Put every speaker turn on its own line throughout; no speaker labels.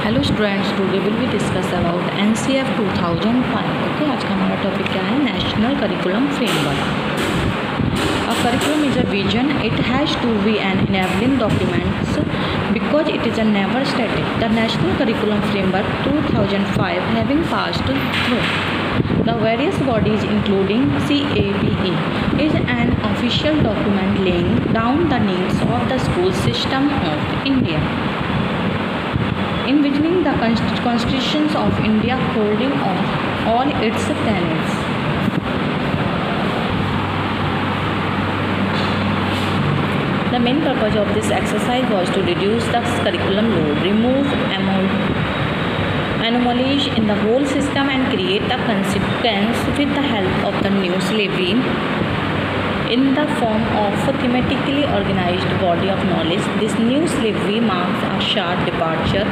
Hello students, today will be discuss about NCF 2005। Okay, आज का हमारा टॉपिक क्या है? National curriculum framework. A curriculum is a vision. It has to be an enabling documents because it is a never static. The National Curriculum Framework 2005 having passed through the various bodies including CABE is an official document laying down the needs of the school system of India, envisioning the constitutions of India holding on all its tenets. The main purpose of this exercise was to reduce the curriculum load, remove anomalies in the whole system and create the consequence with the help of the new slavery in the form of a thematically organized body of knowledge. This new slavery marks a sharp departure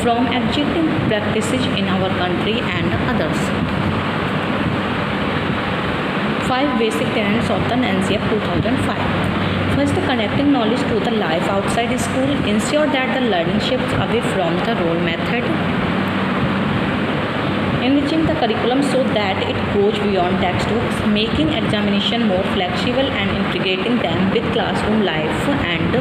from existing practices in our country and others. 5 basic tenets of the NCF 2005. First, connecting knowledge to the life outside school. Ensure that the learning shifts away from the role method. Enriching the curriculum so that it goes beyond textbooks, making examination more flexible and integrating them with classroom life, and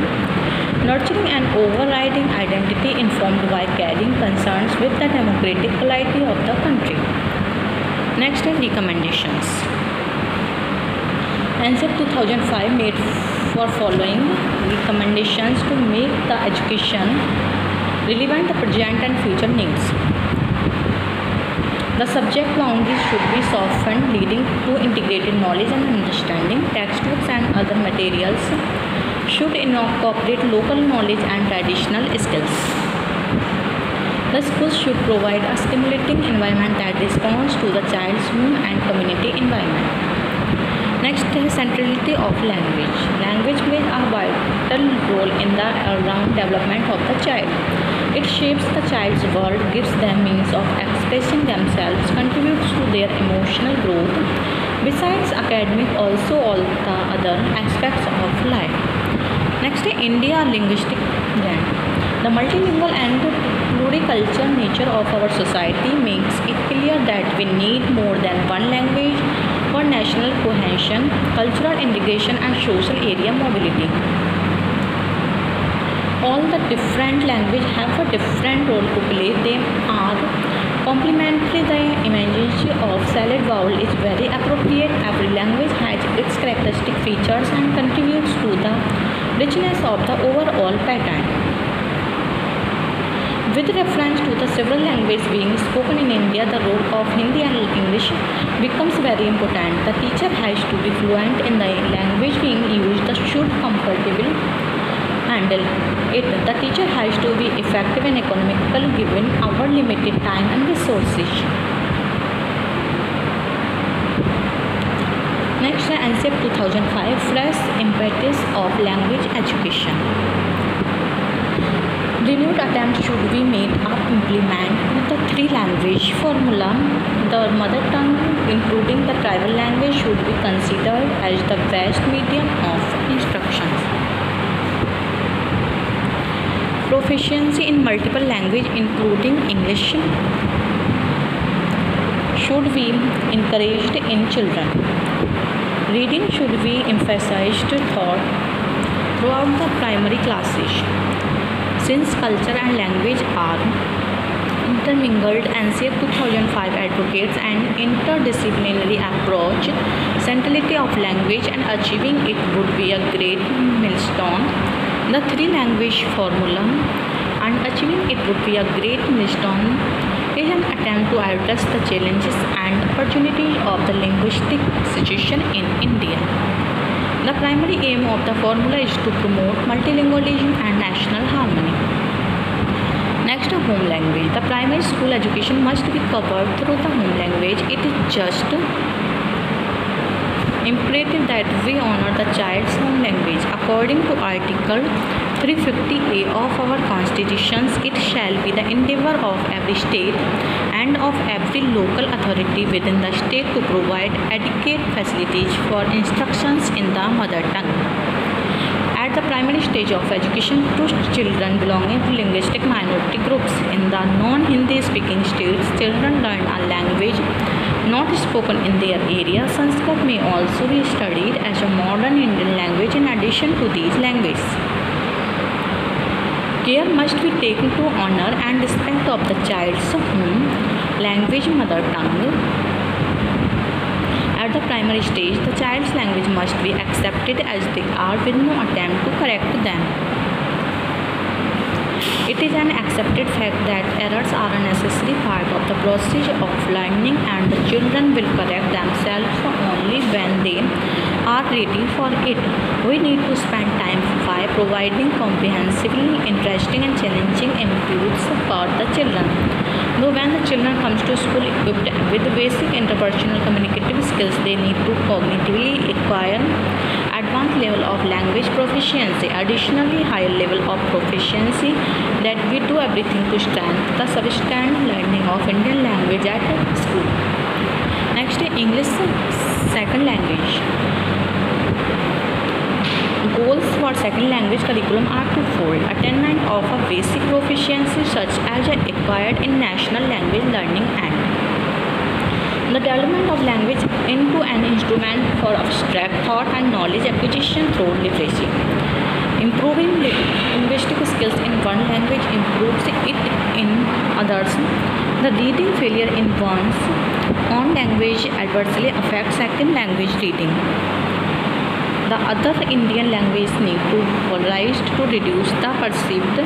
nurturing an overriding identity informed by carrying concerns with the democratic quality of the country. Next is recommendations. NCF 2005 made for following recommendations to make the education relevant to present and future needs. The subject boundaries should be softened, leading to integrated knowledge and understanding. Textbooks and other materials should incorporate local knowledge and traditional skills. The schools should provide a stimulating environment that responds to the child's home and community environment. Next is centrality of language. Language plays a vital role in the all-round development of the child. It shapes the child's world, gives them means of expressing themselves, contributes to their emotional growth. Besides academic, also all the other aspects of life. Next is India linguistic blend. The multilingual and pluricultural nature of our society makes it clear that we need more than one language for national cohesion, cultural integration and social area mobility. All the different languages have a different role to play. They are complementary. The imagery of solid vowel is very appropriate. Every language has its characteristic features and contributes to the richness of the overall pattern. With reference to the several languages being spoken in India, the role of Hindi and English becomes very important. The teacher has to be fluent in the language being used, should comfortably handle it. The teacher has to be effective and economical given our limited time and resources. Next, NCF 2005 fresh impetus of language education. Renewed attempts should be made up implement the 3 language formula. The mother tongue, including the tribal language, should be considered as the best medium of instruction. Proficiency in multiple languages, including English, should be encouraged in children. Reading should be emphasized throughout the primary classes. Since culture and language are intermingled, NCF 2005 advocates an interdisciplinary approach. Centrality of language and achieving it would be a great milestone. The 3 language formula and achieving it would be a great milestone is an attempt to address the challenges and opportunities of the linguistic situation in India. The primary aim of the formula is to promote multilingualism and national harmony. Next, home language. The primary school education must be covered through the home language. It is just imperative that we honor the child's home language. According to Article 350A of our Constitution, it shall be the endeavour of every state and of every local authority within the state to provide adequate facilities for instructions in the mother tongue. At the primary stage of education, to children belonging to linguistic minority groups in the non-Hindi speaking states, children learn a language not spoken in their area. Sanskrit may also be studied as a modern Indian language in addition to these languages. Care must be taken to honor and respect of the child's home language, mother tongue. At the primary stage, the child's language must be accepted as they are with no attempt to correct them. It is an accepted fact that errors are a necessary part of the process of learning and the children will correct themselves only when they are ready for it. We need to spend time by providing comprehensively interesting and challenging inputs for the children. Though when the children comes to school equipped with basic interpersonal communicative skills, they need to cognitively acquire advanced level of language proficiency. Additionally, higher level of proficiency that we do everything to strengthen the substandard learning of Indian language at school. Next, English second language. Goals for second language curriculum are twofold: attainment of a basic proficiency such as acquired in national language learning and the development of language into an instrument for abstract thought and knowledge acquisition through literacy. Improving linguistic skills in one language improves it in others. The reading failure in one's own language adversely affects second language reading. The other Indian languages need to be raised to reduce the perceived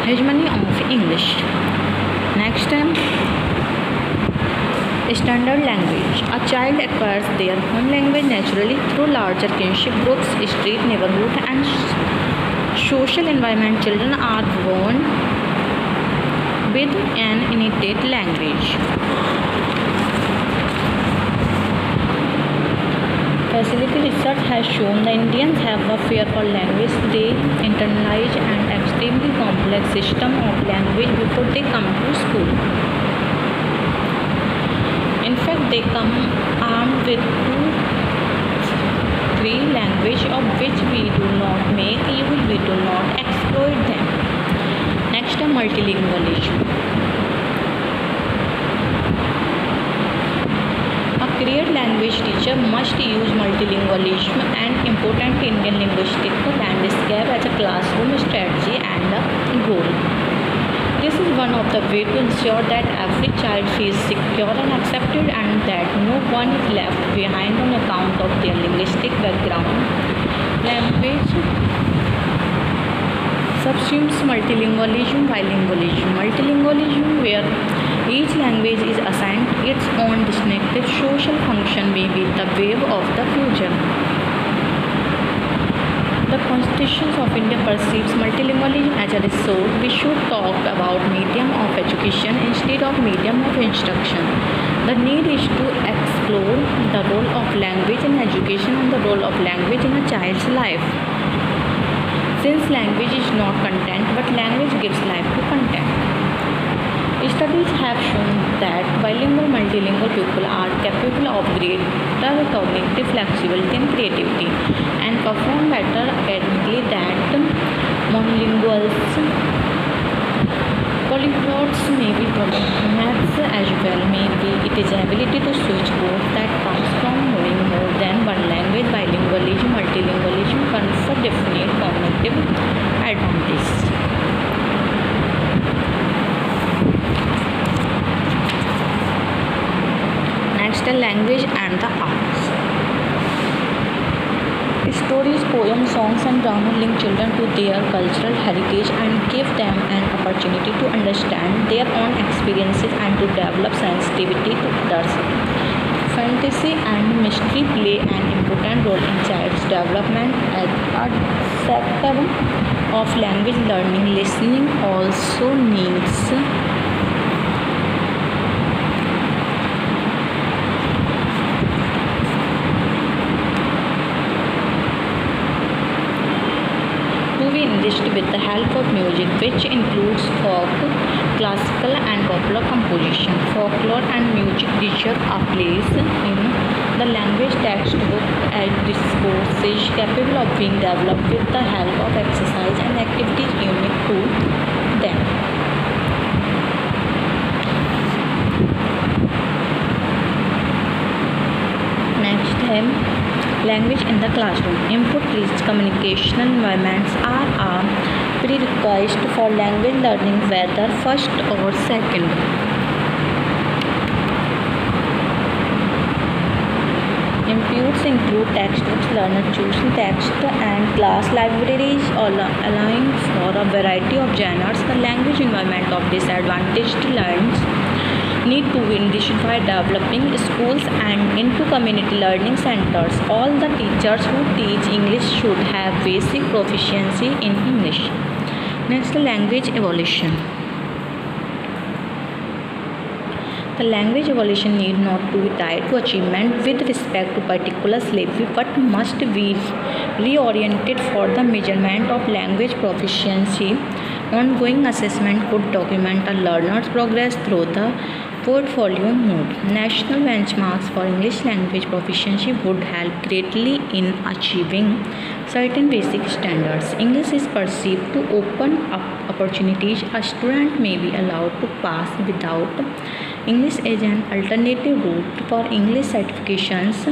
hegemony of English. Next, standard language. A child acquires their home language naturally through larger kinship groups, street, neighborhood, and social environment. Children are born with an innate language. Facility research has shown the Indians have a fear for language. They internalize an extremely complex system of language before they come to school. In fact, they come armed with 2-3 language of which we do not make use, we do not exploit them. Next, multilingualism. A career language teacher must use multilingualism, an important Indian linguistic landscape, as a classroom strategy and a goal. This is one of the ways to ensure that every child feels secure and accepted and that no one is left behind on account of their linguistic background. Language subsumes multilingualism, bilingualism. Multilingualism, where each language is assigned its own distinctive social function, may be the wave of the future. The Constitution of India perceives multilingualism as a resource. We should talk about medium of education instead of medium of instruction. The need is to explore the role of language in education and the role of language in a child's life. Since language is not content, but language gives life to content. Studies have shown that bilingual, multilingual people are capable of greater cognitive flexibility and creativity and perform better academically than monolinguals. Polyglots may be maths as well. Maybe it is ability to switch both that comes from knowing more than one language. Bilingualism, multilingualism confer definite cognitive advantage. Next, language and the arts. Stories, poems, songs and drama link children to their cultural heritage and give them an opportunity to understand their own experiences and to develop sensitivity to others. Fantasy and mystery play an important role in child's development as a sector of language learning. Listening also needs enriched with the help of music, which includes folk, classical and popular composition. Folklore and music deserve a place in the language textbook as discourses capable of being developed with the help of exercise and activities unique to them. Language in the classroom. Input-rich communication environments are a prerequisite for language learning, whether first or second. Inputs include textbooks, learner choosing text, and class libraries, allowing for a variety of genres. The language environment of disadvantaged learners need to be enriched by developing schools and into community learning centers. All the teachers who teach English should have basic proficiency in English. Next, language evolution. The language evolution need not to be tied to achievement with respect to particular syllabus, but must be reoriented for the measurement of language proficiency. Ongoing assessment could document a learner's progress through the portfolio mode. National benchmarks for English language proficiency would help greatly in achieving certain basic standards. English is perceived to open up opportunities. A student may be allowed to pass without English as an alternative route for English certifications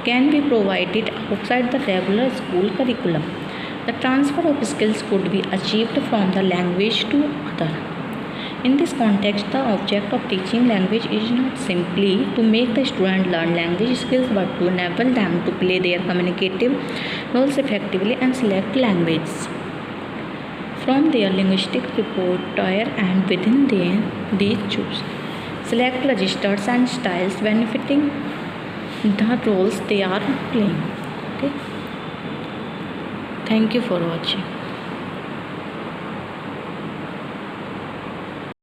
can be provided outside the regular school curriculum. The transfer of skills could be achieved from the language to other. In this context, the object of teaching language is not simply to make the student learn language skills, but to enable them to play their communicative roles effectively and select language from their linguistic repertoire, and within these choose select registers and styles benefiting the roles they are playing. Okay. Thank you for watching.